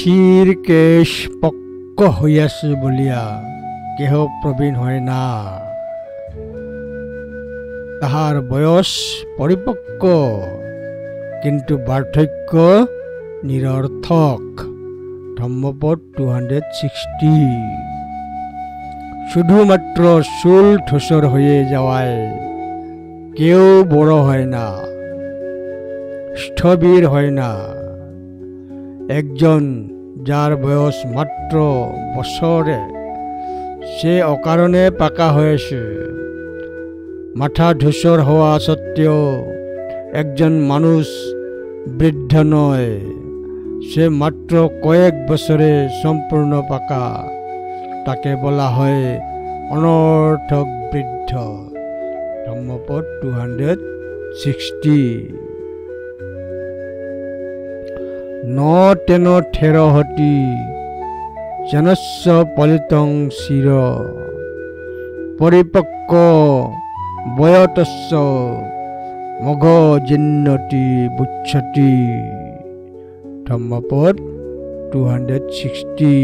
শির কেশ পক্ক হইয়াছে বলিয়া কেহ প্রবীণ হয় না। তাহার বয়স পরিপক্ক, কিন্তু বার্ধক্য নিরর্থক। ধম্মপদ 260। শুধুমাত্র চুল ধূসর হয়ে যাওয়ায় কেউ বড় হয় না, স্থবির হয় না। একজন যার বয়স মাত্র বছরে, সে অকারণে পাকা হয়েছে। মাথা ধূসর হওয়া সত্ত্বেও একজন মানুষ বৃদ্ধ নয়, সে মাত্র কয়েক বছরে সম্পূর্ণ পাকা। তাকে বলা হয় অনর্থক বৃদ্ধ। ধম্মপদ 260। ন তেন থেরহতি জনস্য পলিতং শির পরিপক্ক বয়তস্য মঘ জিন্নতি বুচ্ছতি। ধম্মপদ 260।